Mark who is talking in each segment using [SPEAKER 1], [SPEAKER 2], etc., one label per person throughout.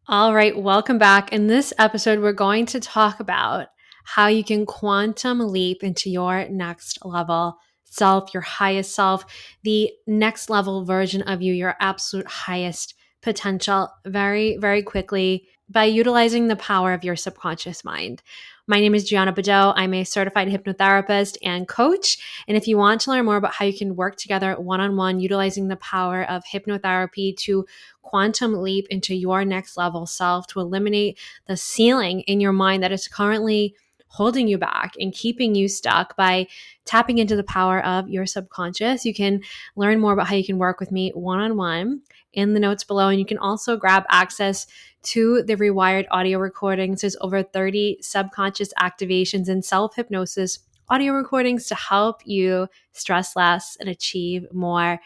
[SPEAKER 1] All right, welcome back. In this episode, we're going to talk about how you can quantum leap into your next level self, your highest self, the next level version of you, your absolute highest potential, very, very quickly by utilizing the power of your subconscious mind. My name is Gianna Badot. I'm a certified hypnotherapist and coach. And if you want to learn more about how you can work together one-on-one, utilizing the power of hypnotherapy to quantum leap into your next level self, to eliminate the ceiling in your mind that is currently holding you back and keeping you stuck by tapping into the power of your subconscious. You can learn more about how you can work with me one-on-one in the notes below. And you can also grab access to the Rewired audio recordings. There's over 30 subconscious activations and self-hypnosis audio recordings to help you stress less and achieve more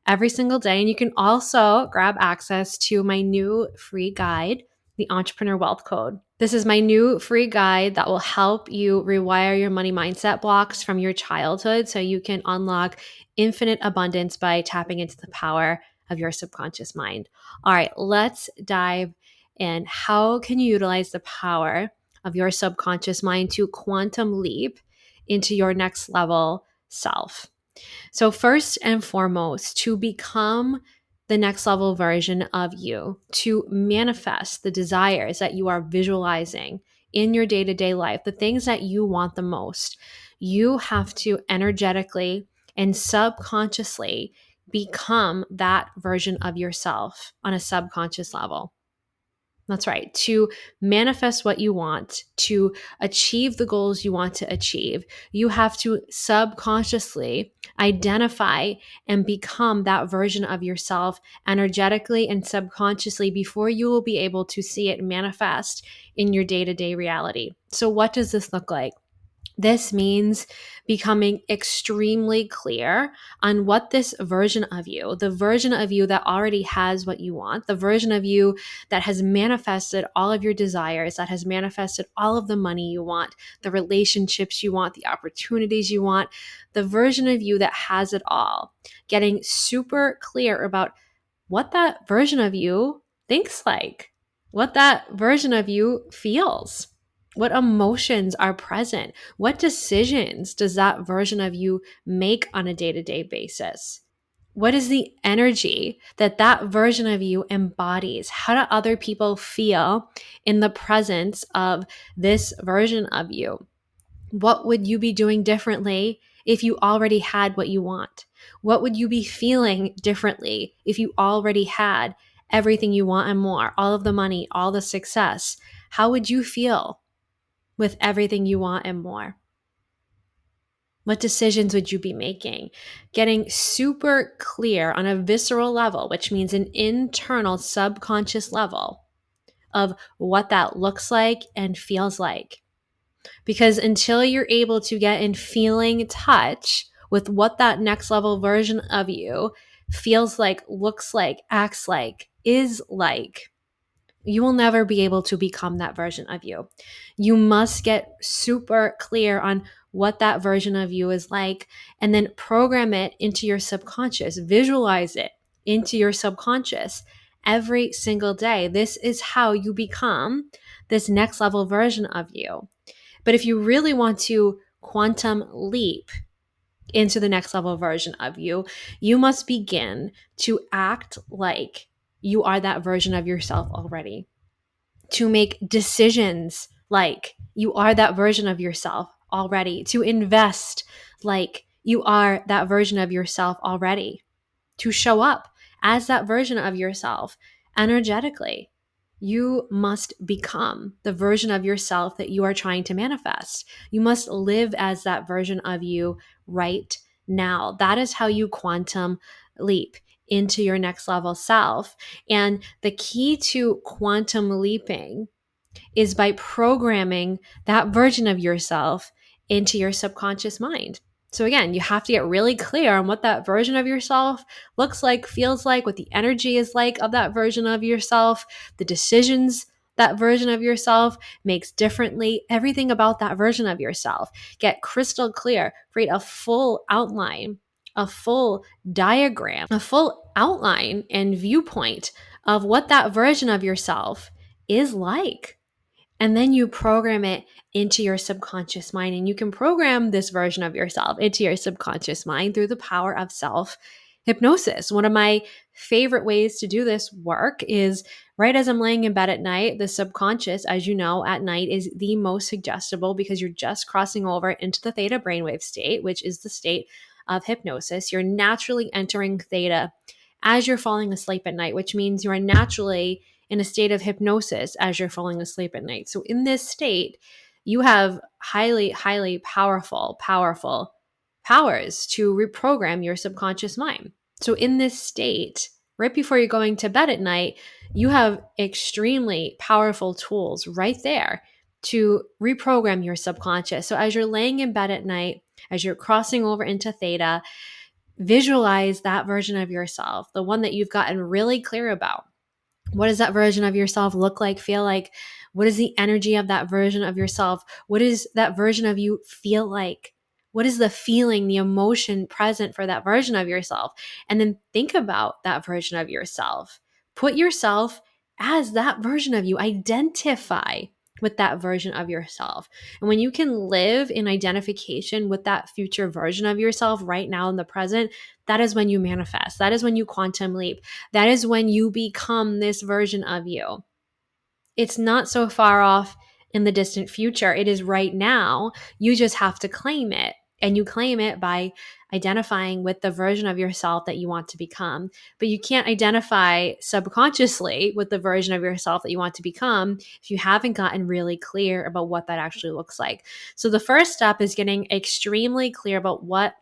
[SPEAKER 1] every single day. And you can also grab access to my new free guide, the Entrepreneur Wealth Code. This is my new free guide that will help you rewire your money mindset blocks from your childhood so you can unlock infinite abundance by tapping into the power of your subconscious mind. All right, let's dive in. How can you utilize the power of your subconscious mind to quantum leap into your next level self? So, first and foremost, to become the next level version of you, to manifest the desires that you are visualizing in your day to day life, the things that you want the most, you have to energetically and subconsciously become that version of yourself on a subconscious level. That's right. To manifest what you want, to achieve the goals you want to achieve, you have to subconsciously identify and become that version of yourself energetically and subconsciously before you will be able to see it manifest in your day-to-day reality. So what does this look like? This means becoming extremely clear on what this version of you, the version of you that already has what you want, the version of you that has manifested all of your desires, that has manifested all of the money you want, the relationships you want, the opportunities you want, the version of you that has it all. Getting super clear about what that version of you thinks like, what that version of you feels. What emotions are present? What decisions does that version of you make on a day-to-day basis? What is the energy that that version of you embodies? How do other people feel in the presence of this version of you? What would you be doing differently if you already had what you want? What would you be feeling differently if you already had everything you want and more, all of the money, all the success? How would you feel with everything you want and more? What decisions would you be making? Getting super clear on a visceral level, which means an internal subconscious level of what that looks like and feels like. Because until you're able to get in feeling touch with what that next level version of you feels like, looks like, acts like, is like, you will never be able to become that version of you. You must get super clear on what that version of you is like and then program it into your subconscious, visualize it into your subconscious every single day. This is how you become this next level version of you. But if you really want to quantum leap into the next level version of you, you must begin to act like you are that version of yourself already, to make decisions like you are that version of yourself already, to invest like you are that version of yourself already, to show up as that version of yourself energetically. You must become the version of yourself that you are trying to manifest. You must live as that version of you right now. That is how you quantum leap into your next level self. And the key to quantum leaping is by programming that version of yourself into your subconscious mind. So again, you have to get really clear on what that version of yourself looks like, feels like, what the energy is like of that version of yourself, the decisions that version of yourself makes differently, everything about that version of yourself. Get crystal clear, create a full outline, a full diagram, a full outline and viewpoint of what that version of yourself is like. And then you program it into your subconscious mind. And you can program this version of yourself into your subconscious mind through the power of self-hypnosis. One of my favorite ways to do this work is right as I'm laying in bed at night. The subconscious, as you know, at night is the most suggestible because you're just crossing over into the theta brainwave state, which is the state of hypnosis. You're naturally entering theta as you're falling asleep at night, which means you are naturally in a state of hypnosis as you're falling asleep at night. So in this state, you have highly powerful powers to reprogram your subconscious mind. So in this state, right before you're going to bed at night, you have extremely powerful tools right there to reprogram your subconscious. So as you're laying in bed at night, as you're crossing over into theta, visualize that version of yourself, the one that you've gotten really clear about. What does that version of yourself look like, feel like? What is the energy of that version of yourself? What does that version of you feel like? What is the feeling, the emotion present for that version of yourself? And then think about that version of yourself. Put yourself as that version of you. Identify with that version of yourself. And when you can live in identification with that future version of yourself right now in the present, that is when you manifest. That is when you quantum leap. That is when you become this version of you. It's not so far off in the distant future. It is right now. You just have to claim it. And you claim it by identifying with the version of yourself that you want to become. But you can't identify subconsciously with the version of yourself that you want to become if you haven't gotten really clear about what that actually looks like. So the first step is getting extremely clear about what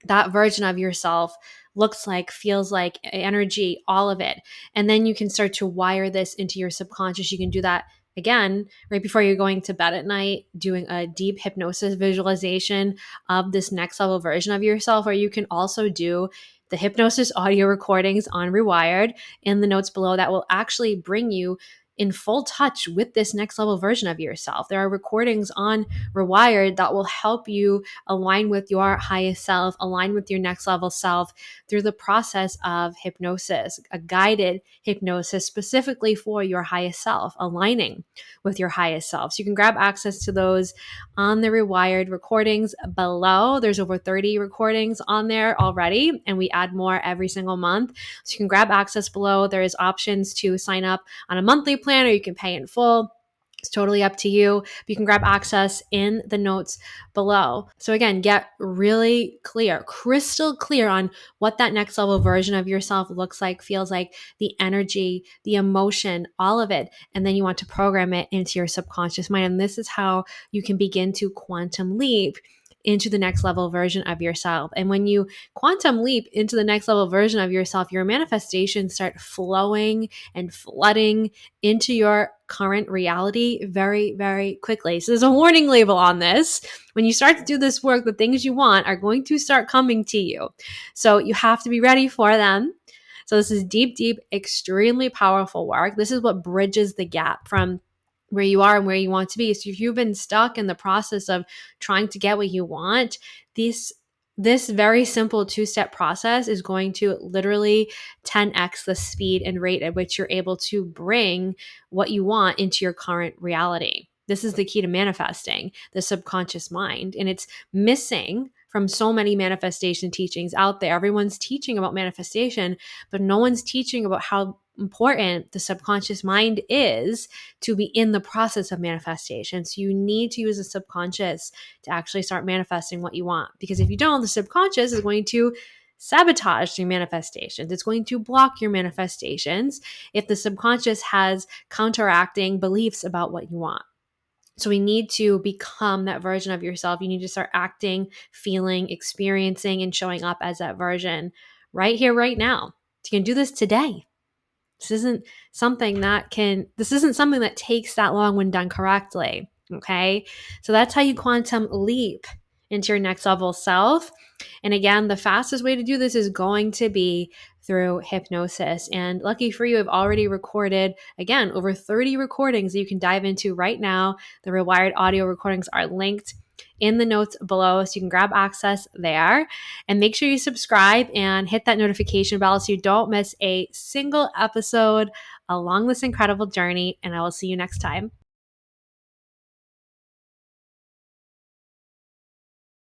[SPEAKER 1] that version of yourself looks like, feels like, energy, all of it. And then you can start to wire this into your subconscious. You can do that again right before you're going to bed at night, doing a deep hypnosis visualization of this next level version of yourself. Or you can also do the hypnosis audio recordings on Rewired in the notes below that will actually bring you in full touch with this next level version of yourself. There are recordings on Rewired that will help you align with your highest self, align with your next level self through the process of hypnosis, a guided hypnosis specifically for your highest self, aligning with your highest self. So you can grab access to those on the Rewired recordings below. There's over 30 recordings on there already, and we add more every single month. So you can grab access below. There is options to sign up on a monthly plan, or you can pay in full. It's totally up to you. But you can grab access in the notes below. So again, get really clear, crystal clear on what that next level version of yourself looks like, feels like, the energy, the emotion, all of it. And then you want to program it into your subconscious mind. And this is how you can begin to quantum leap into the next level version of yourself. And when you quantum leap into the next level version of yourself, your manifestations start flowing and flooding into your current reality very, very quickly. So there's a warning label on this. When you start to do this work, the things you want are going to start coming to you. So you have to be ready for them. So this is deep, extremely powerful work. This is what bridges the gap from where you are and where you want to be. So if you've been stuck in the process of trying to get what you want, this very simple two-step process is going to literally 10x the speed and rate at which you're able to bring what you want into your current reality. This is the key to manifesting, the subconscious mind. And it's missing from so many manifestation teachings out there. Everyone's teaching about manifestation, but no one's teaching about how important the subconscious mind is to be in the process of manifestation. So you need to use the subconscious to actually start manifesting what you want. Because if you don't, the subconscious is going to sabotage your manifestations. It's going to block your manifestations if the subconscious has counteracting beliefs about what you want. So we need to become that version of yourself. You need to start acting, feeling, experiencing, and showing up as that version right here, right now. You can do this today. This isn't something that takes that long when done correctly. Okay. So that's how you quantum leap into your next level self. And again, the fastest way to do this is going to be through hypnosis. And lucky for you, I've already recorded, again, over 30 recordings that you can dive into right now. The Rewired audio recordings are linked in the notes below, so you can grab access there. And make sure you subscribe and hit that notification bell so you don't miss a single episode along this incredible journey, and I will see you next time.